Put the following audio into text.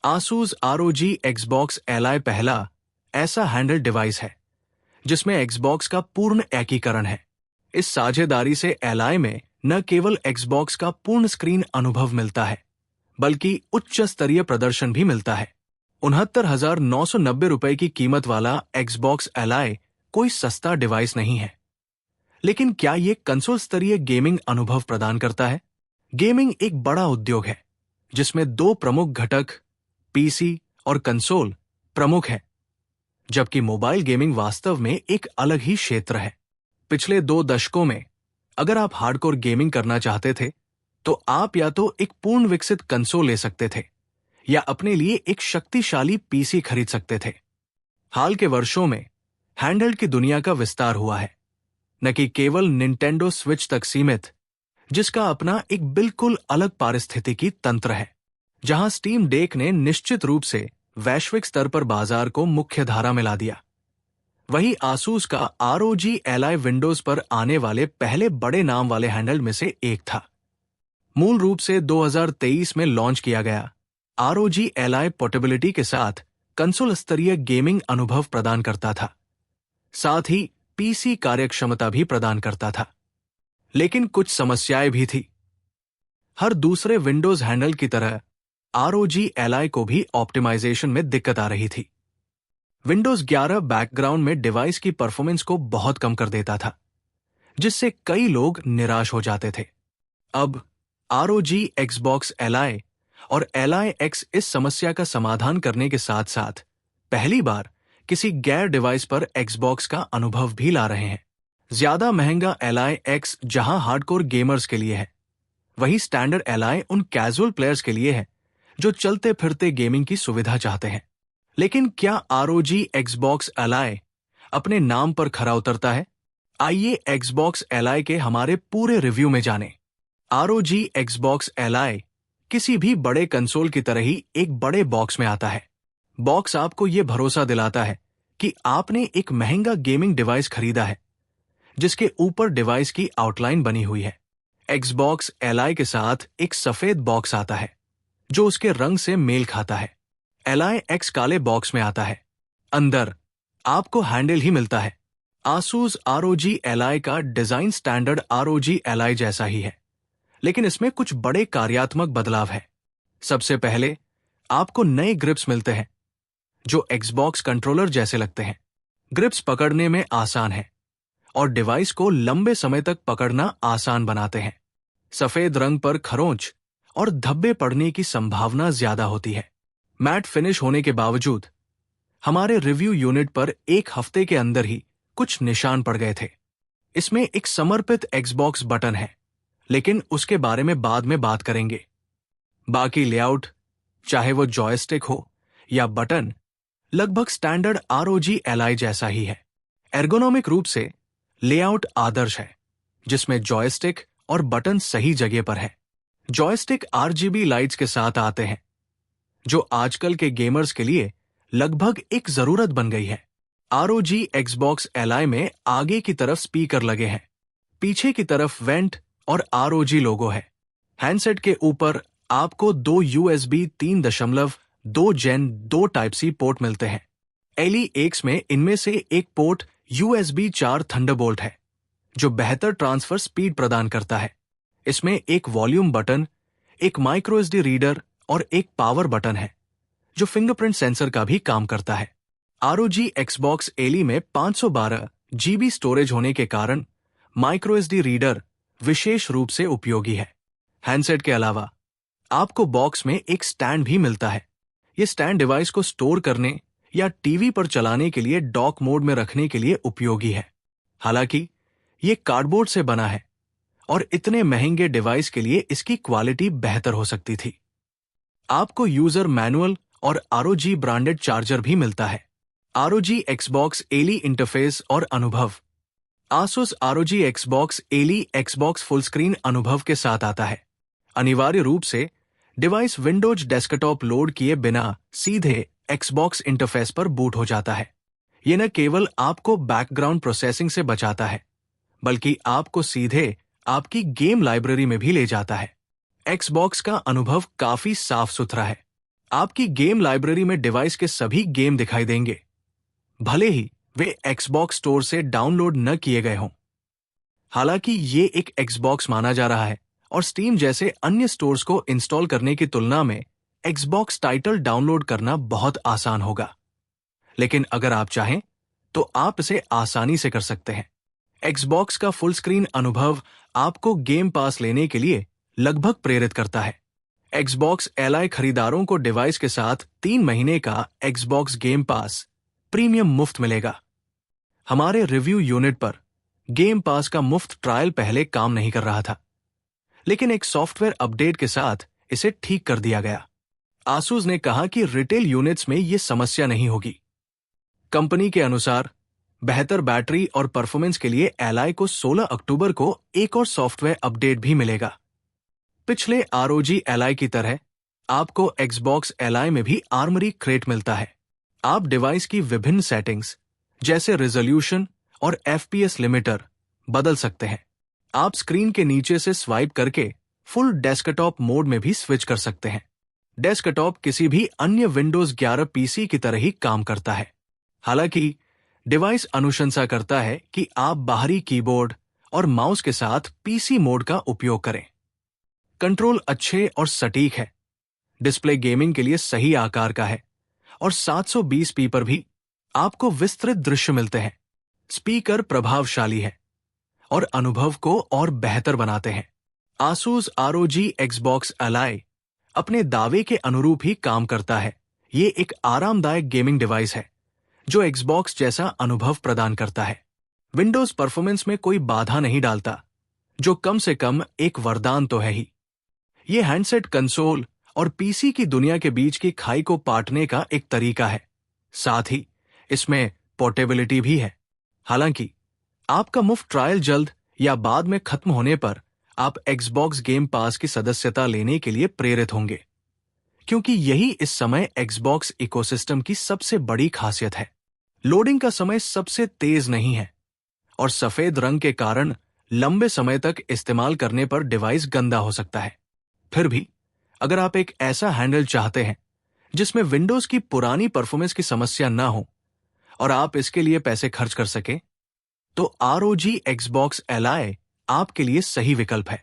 Asus ROG Xbox Ally पहला ऐसा handle device है जिसमें Xbox का पूर्ण एकीकरण है। इस साझेदारी से Ally में न केवल Xbox का पूर्ण स्क्रीन अनुभव मिलता है, बल्कि उच्च स्तरीय प्रदर्शन भी मिलता है। 69,990 रुपए की कीमत वाला Xbox Ally कोई सस्ता डिवाइस नहीं है। लेकिन क्या ये कंसोल स्तरीय गेमिंग अनुभव प्रदान करता है? गेमिंग एक बड़ा उद्योग है जिसमें दो प्रमुख घटक पीसी और कंसोल प्रमुख है, जबकि मोबाइल गेमिंग वास्तव में एक अलग ही क्षेत्र है। पिछले 2 दशकों में अगर आप हार्डकोर गेमिंग करना चाहते थे तो आप या तो एक पूर्ण विकसित कंसोल ले सकते थे या अपने लिए एक शक्तिशाली पीसी खरीद सकते थे। हाल के वर्षों में हैंडहेल्ड की दुनिया का विस्तार हुआ है, न कि केवल निंटेंडो स्विच तक सीमित, जिसका अपना एक बिल्कुल अलग पारिस्थितिकी तंत्र है। जहां स्टीम डेक ने निश्चित रूप से वैश्विक स्तर पर बाजार को मुख्य धारा में ला दिया, वहीं आसूस का ROG Ally विंडोज पर आने वाले पहले बड़े नाम वाले हैंडल में से एक था। मूल रूप से 2023 में लॉन्च किया गया ROG Ally पोर्टेबिलिटी के साथ कंसोल स्तरीय गेमिंग अनुभव प्रदान करता था, साथ ही पीसी कार्यक्षमता भी प्रदान करता था। लेकिन कुछ समस्याएं भी थी। हर दूसरे विंडोज हैंडल की तरह ROG Ally को भी ऑप्टिमाइजेशन में दिक्कत आ रही थी। विंडोज 11 बैकग्राउंड में डिवाइस की परफॉर्मेंस को बहुत कम कर देता था, जिससे कई लोग निराश हो जाते थे। अब ROG Xbox Ally और Ally X इस समस्या का समाधान करने के साथ साथ पहली बार किसी गैर डिवाइस पर Xbox का अनुभव भी ला रहे हैं। ज्यादा महंगा Ally X जहां हार्डकोर गेमर्स के लिए है, वहीं स्टैंडर्ड Ally उन कैजुअल प्लेयर्स के लिए है जो चलते फिरते गेमिंग की सुविधा चाहते हैं। लेकिन क्या ROG Xbox Ally अपने नाम पर खरा उतरता है? आइए Xbox Ally के हमारे पूरे रिव्यू में जानें। ROG Xbox Ally किसी भी बड़े कंसोल की तरह ही एक बड़े बॉक्स में आता है। बॉक्स आपको यह भरोसा दिलाता है कि आपने एक महंगा गेमिंग डिवाइस खरीदा है, जिसके ऊपर डिवाइस की आउटलाइन बनी हुई है। Xbox Ally के साथ एक सफेद बॉक्स आता है जो उसके रंग से मेल खाता है। Ally X काले बॉक्स में आता है। अंदर आपको हैंडल ही मिलता है। आसूस ROG Ally का डिजाइन स्टैंडर्ड ROG Ally जैसा ही है, लेकिन इसमें कुछ बड़े कार्यात्मक बदलाव है। सबसे पहले आपको नए ग्रिप्स मिलते हैं जो Xbox कंट्रोलर जैसे लगते हैं। ग्रिप्स पकड़ने में आसान है और डिवाइस को लंबे समय तक पकड़ना आसान बनाते हैं। सफेद रंग पर खरोंच और धब्बे पड़ने की संभावना ज्यादा होती है। मैट फिनिश होने के बावजूद हमारे रिव्यू यूनिट पर 1 हफ्ते के अंदर ही कुछ निशान पड़ गए थे। इसमें एक समर्पित Xbox बटन है, लेकिन उसके बारे में बाद में बात करेंगे। बाकी लेआउट, चाहे वो जॉयस्टिक हो या बटन, लगभग स्टैंडर्ड ROG Ally जैसा ही है। एर्गोनोमिक रूप से लेआउट आदर्श है, जिसमें जॉयस्टिक और बटन सही जगह पर है। जॉयस्टिक RGB लाइट्स के साथ आते हैं, जो आजकल के गेमर्स के लिए लगभग एक जरूरत बन गई है। ROG Xbox Ally में आगे की तरफ स्पीकर लगे हैं, पीछे की तरफ वेंट और ROG लोगो है। हैंडसेट के ऊपर आपको 2 USB 3.2 Gen 2 Type-C पोर्ट मिलते हैं। Ally X में इनमें से एक पोर्ट USB 4 थंडरबोल्ट है, जो बेहतर ट्रांसफर स्पीड प्रदान करता है। इसमें एक वॉल्यूम बटन, एक माइक्रो SD रीडर और एक पावर बटन है, जो फिंगरप्रिंट सेंसर का भी काम करता है। ROG Xbox Ally में 512 GB स्टोरेज होने के कारण माइक्रो SD रीडर विशेष रूप से उपयोगी है। हैंडसेट के अलावा आपको बॉक्स में एक स्टैंड भी मिलता है। यह स्टैंड डिवाइस को स्टोर करने या टीवी पर चलाने के लिए डॉक मोड में रखने के लिए उपयोगी है। हालांकि यह कार्डबोर्ड से बना है और इतने महंगे डिवाइस के लिए इसकी क्वालिटी बेहतर हो सकती थी। आपको यूजर मैनुअल और ROG ब्रांडेड चार्जर भी मिलता है। ROG Xbox Ally इंटरफेस और अनुभव। Asus ROG Xbox Ally Xbox full screen अनुभव के साथ आता है। अनिवार्य रूप से डिवाइस विंडोज डेस्कटॉप लोड किए बिना सीधे Xbox इंटरफेस पर बूट हो जाता है। यह न केवल आपको बैकग्राउंड प्रोसेसिंग से बचाता है, बल्कि आपको सीधे आपकी गेम लाइब्रेरी में भी ले जाता है। Xbox का अनुभव काफी साफ सुथरा है। आपकी गेम लाइब्रेरी में डिवाइस के सभी गेम दिखाई देंगे, भले ही वे Xbox स्टोर से डाउनलोड न किए गए हों। हालांकि ये एक Xbox माना जा रहा है और स्टीम जैसे अन्य स्टोर्स को इंस्टॉल करने की तुलना में Xbox टाइटल डाउनलोड करना बहुत आसान होगा। लेकिन अगर आप चाहें तो आप इसे आसानी से कर सकते हैं। Xbox का फुल स्क्रीन अनुभव आपको गेम पास लेने के लिए लगभग प्रेरित करता है। Xbox Ally खरीदारों को डिवाइस के साथ 3 महीने का Xbox गेम पास प्रीमियम मुफ्त मिलेगा। हमारे रिव्यू यूनिट पर गेम पास का मुफ्त ट्रायल पहले काम नहीं कर रहा था, लेकिन एक सॉफ्टवेयर अपडेट के साथ इसे ठीक कर दिया गया। आसूस ने कहा कि रिटेल यूनिट्स में ये समस्या नहीं होगी। कंपनी के अनुसार बेहतर बैटरी और परफॉर्मेंस के लिए Ally को 16 अक्टूबर को एक और सॉफ्टवेयर अपडेट भी मिलेगा। पिछले ROG Ally की तरह आपको Xbox Ally में भी आर्मरी क्रेट मिलता है। आप डिवाइस की विभिन्न सेटिंग्स जैसे रिजोल्यूशन और FPS लिमिटर बदल सकते हैं। आप स्क्रीन के नीचे से स्वाइप करके फुल डेस्कटॉप मोड में भी स्विच कर सकते हैं। डेस्कटॉप किसी भी अन्य Windows 11 PC की तरह ही काम करता है। हालांकि डिवाइस अनुशंसा करता है कि आप बाहरी कीबोर्ड और माउस के साथ PC मोड का उपयोग करें। कंट्रोल अच्छे और सटीक है। डिस्प्ले गेमिंग के लिए सही आकार का है और 720p पर भी आपको विस्तृत दृश्य मिलते हैं। स्पीकर प्रभावशाली है और अनुभव को और बेहतर बनाते हैं। Asus ROG Xbox Ally अपने दावे के अनुरूप ही काम करता है। ये एक आरामदायक गेमिंग डिवाइस है जो Xbox जैसा अनुभव प्रदान करता है। विंडोज परफॉर्मेंस में कोई बाधा नहीं डालता, जो कम से कम एक वरदान तो है ही। ये हैंडसेट कंसोल और PC की दुनिया के बीच की खाई को पाटने का एक तरीका है। साथ ही इसमें पोर्टेबिलिटी भी है। हालांकि आपका मुफ्त ट्रायल जल्द या बाद में खत्म होने पर आप Xbox गेम पास की सदस्यता लेने के लिए प्रेरित होंगे, क्योंकि यही इस समय Xbox इकोसिस्टम की सबसे बड़ी खासियत है। लोडिंग का समय सबसे तेज नहीं है और सफेद रंग के कारण लंबे समय तक इस्तेमाल करने पर डिवाइस गंदा हो सकता है। फिर भी अगर आप एक ऐसा हैंडल चाहते हैं जिसमें विंडोज की पुरानी परफॉर्मेंस की समस्या ना हो और आप इसके लिए पैसे खर्च कर सके, तो ROG Xbox Ally आपके लिए सही विकल्प है।